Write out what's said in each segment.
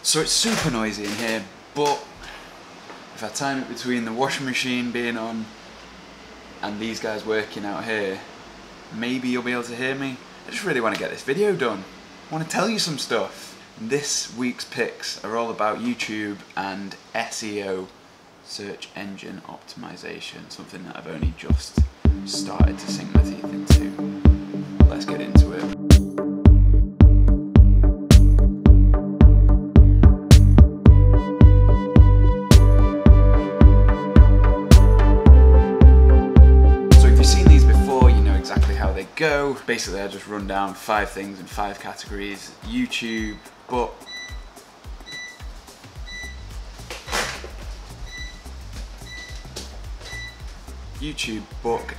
So it's super noisy in here, but if I time it between the washing machine being on and these guys working out here, maybe you'll be able to hear me. I just really want to get this video done. I want to tell you some stuff. This week's picks are all about YouTube and SEO, search engine optimization, something that I've only just started to sink my teeth into. Let's get into it. Go. Basically I just run down 5 things in 5 categories. YouTube, book,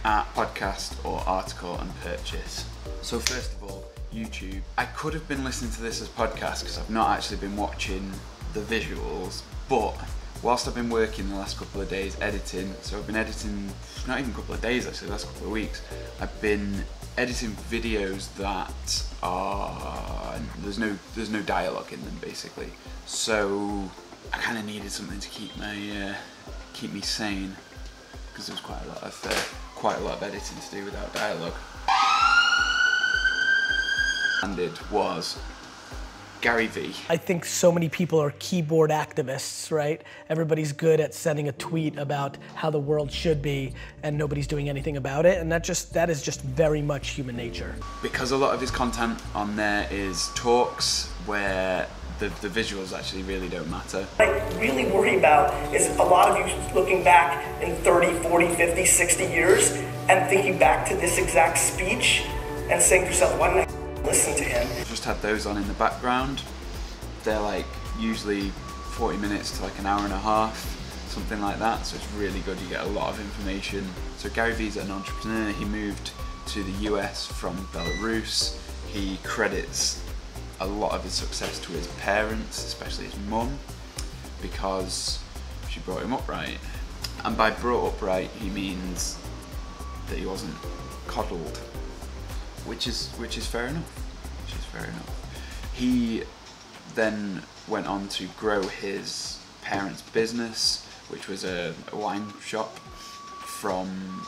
app, podcast or article and purchase. So first of all, YouTube. I could have been listening to this as podcast because I've not actually been watching the visuals, but whilst I've been working the last couple of days editing, so I've been editing, not even a couple of days actually, the last couple of weeks, I've been editing videos that are, there's no dialogue in them basically. So I kind of needed something to keep me sane, because there's quite a lot of editing to do without dialogue. And it was Gary V. I think so many people are keyboard activists, right? Everybody's good at sending a tweet about how the world should be and nobody's doing anything about it, and that is just very much human nature. Because a lot of his content on there is talks where the visuals actually really don't matter. What I really worry about is a lot of you looking back in 30, 40, 50, 60 years and thinking back to this exact speech and saying to yourself, why didn't I listen to him? I've just had those on in the background. They're like usually 40 minutes to like an hour and a half, something like that, so it's really good. You get a lot of information. So Gary V's an entrepreneur. He moved to the US from Belarus. He credits a lot of his success to his parents, especially his mum, because she brought him up right. And by brought up right, he means that he wasn't coddled, which is fair enough. He then went on to grow his parents' business, which was a wine shop, from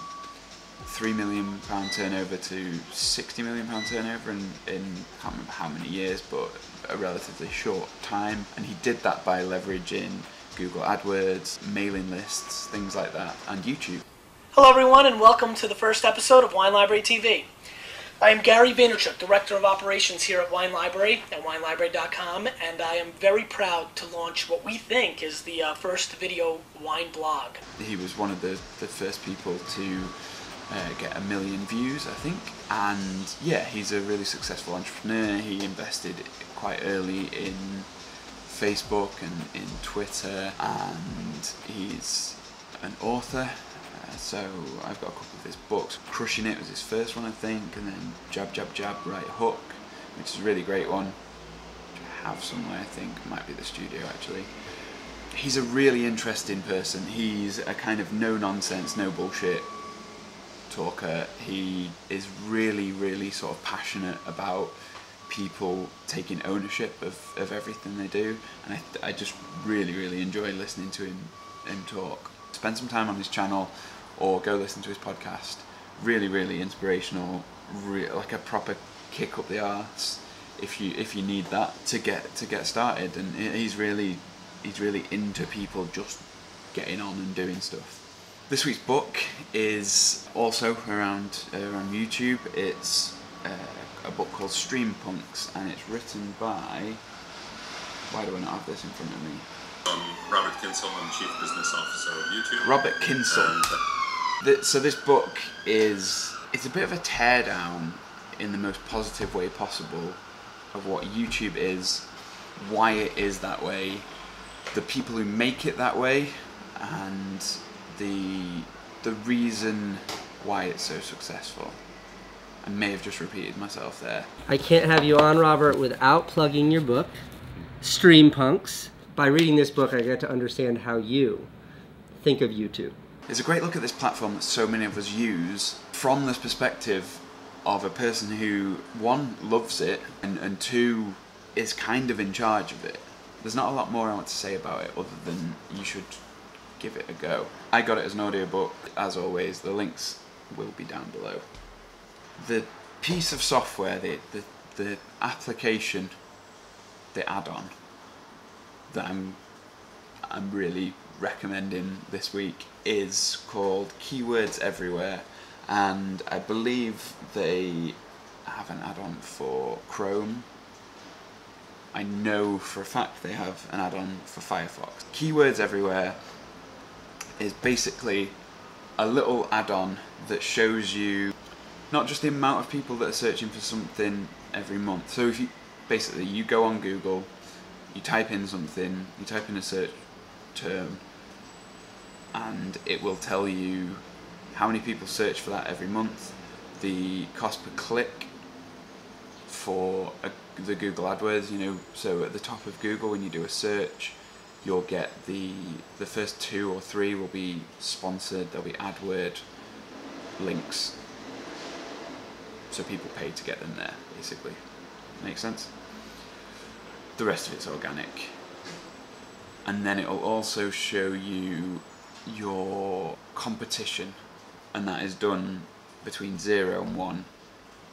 £3 million turnover to £60 million turnover in I can't remember how many years, but a relatively short time. And he did that by leveraging Google AdWords, mailing lists, things like that, and YouTube. Hello everyone, and welcome to the first episode of Wine Library TV. I am Gary Vaynerchuk, Director of Operations here at Wine Library at winelibrary.com, and I am very proud to launch what we think is the first video wine blog. He was one of the first people to get 1 million views, I think, and yeah, he's a really successful entrepreneur. He invested quite early in Facebook and in Twitter, and he's an author. So I've got a couple of his books. Crushing It was his first one, I think, and then Jab, Jab, Jab, Right Hook, which is a really great one, which I have somewhere, I think. Might be the studio, actually. He's a really interesting person. He's a kind of no-nonsense, no-bullshit talker. He is really, really sort of passionate about people taking ownership of everything they do, and I just really, really enjoy listening to him talk. Spend some time on his channel or go listen to his podcast. Really, really inspirational, like a proper kick up the arse if you need that to get started. And he's really into people just getting on and doing stuff. This week's book is also around YouTube. It's a book called Stream Punks, and it's written by, why do I not have this in front of me? Robert Kinsel, I'm Chief Business Officer of YouTube. Robert Kinsel. So this book it's a bit of a teardown in the most positive way possible of what YouTube is, why it is that way, the people who make it that way, and the reason why it's so successful. I may have just repeated myself there. I can't have you on, Robert, without plugging your book, Stream Punks. By reading this book, I get to understand how you think of YouTube. It's a great look at this platform that so many of us use from this perspective of a person who, one, loves it, and two, is kind of in charge of it. there's not a lot more I want to say about it other than you should give it a go. I got it as an audiobook. As always, the links will be down below. The piece of software, the application, the add-on that I'm really recommending this week is called Keywords Everywhere, and I believe they have an add-on for Chrome. I know for a fact they have an add-on for Firefox. Keywords Everywhere is basically a little add-on that shows you not just the amount of people that are searching for something every month. So if you basically you go on Google, you type in something, you type in a search term, and it will tell you how many people search for that every month, the cost per click for the Google AdWords, you know, so at the top of Google when you do a search, you'll get the first 2 or 3 will be sponsored, there'll be AdWord links, so people pay to get them there, basically. Makes sense? The rest of it's organic. And then it'll also show you your competition, and that is done between 0 and 1.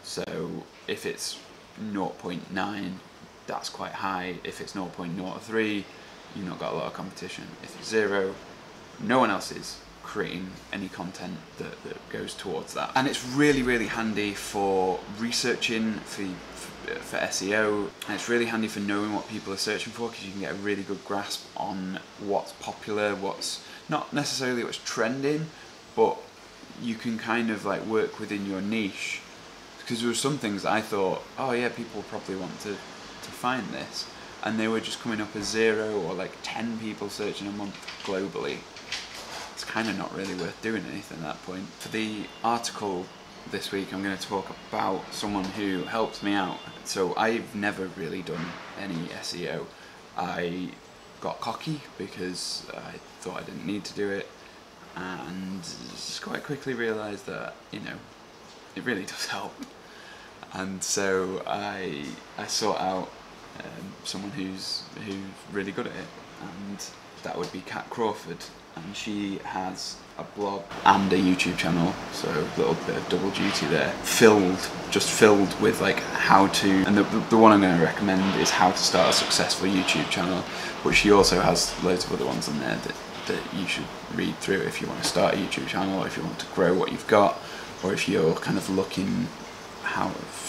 So if it's 0.9, that's quite high. If it's 0.03, you've not got a lot of competition. If it's 0, no one else is creating any content that goes towards that. And it's really handy for researching, for SEO, and it's really handy for knowing what people are searching for, because you can get a really good grasp on what's popular, what's not necessarily what's trending, but you can kind of like work within your niche. Because there were some things that I thought, oh yeah, people probably want to find this, and they were just coming up as 0 or like 10 people searching a month globally. It's kind of not really worth doing anything at that point. For the article this week, I'm going to talk about someone who helped me out. So I've never really done any SEO. I got cocky because I thought I didn't need to do it, and just quite quickly realised that, you know, it really does help. And so I sought out someone who's really good at it, and that would be Cat Crawford. And she has a blog and a YouTube channel, so a little bit of double duty there, just filled with like how to, and the one I'm going to recommend is how to start a successful YouTube channel, but she also has loads of other ones on there that you should read through if you want to start a YouTube channel, or if you want to grow what you've got, or if you're kind of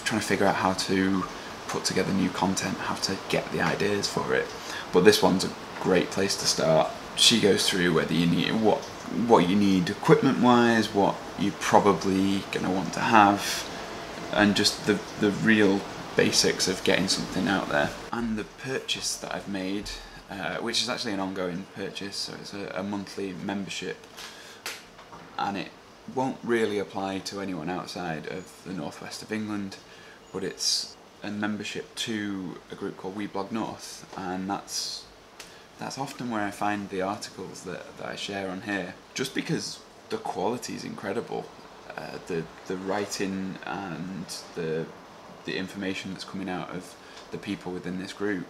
trying to figure out how to put together new content, how to get the ideas for it. But this one's a great place to start. She goes through whether you need what you need equipment wise, what you're probably going to want to have, and just the real basics of getting something out there. And the purchase that I've made, which is actually an ongoing purchase, so it's a monthly membership, and it won't really apply to anyone outside of the northwest of England, but it's a membership to a group called We Blog North, and that's often where I find the articles that I share on here, just because the quality is incredible. The writing and the information that's coming out of the people within this group,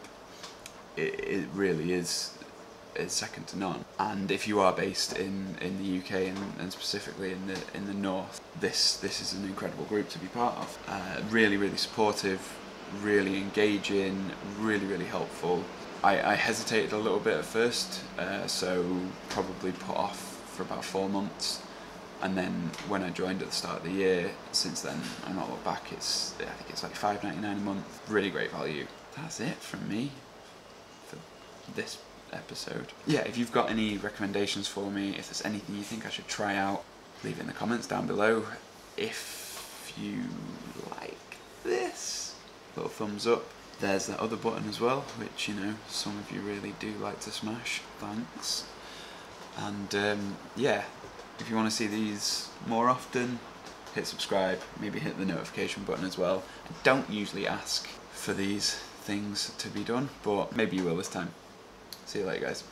it really is second to none. And if you are based in the UK and specifically in the north, this is an incredible group to be part of. Really supportive, really engaging, really helpful. I hesitated a little bit at first, so probably put off for about 4 months, and then when I joined at the start of the year, since then I've not looked back. I think it's like $5.99 a month. Really great value. That's it from me for this episode. Yeah, if you've got any recommendations for me, if there's anything you think I should try out, leave it in the comments down below. If you like this, little thumbs up. There's that other button as well, which, you know, some of you really do like to smash. Thanks. And yeah, if you want to see these more often, hit subscribe, maybe hit the notification button as well. I don't usually ask for these things to be done, but maybe you will this time. See you later, guys.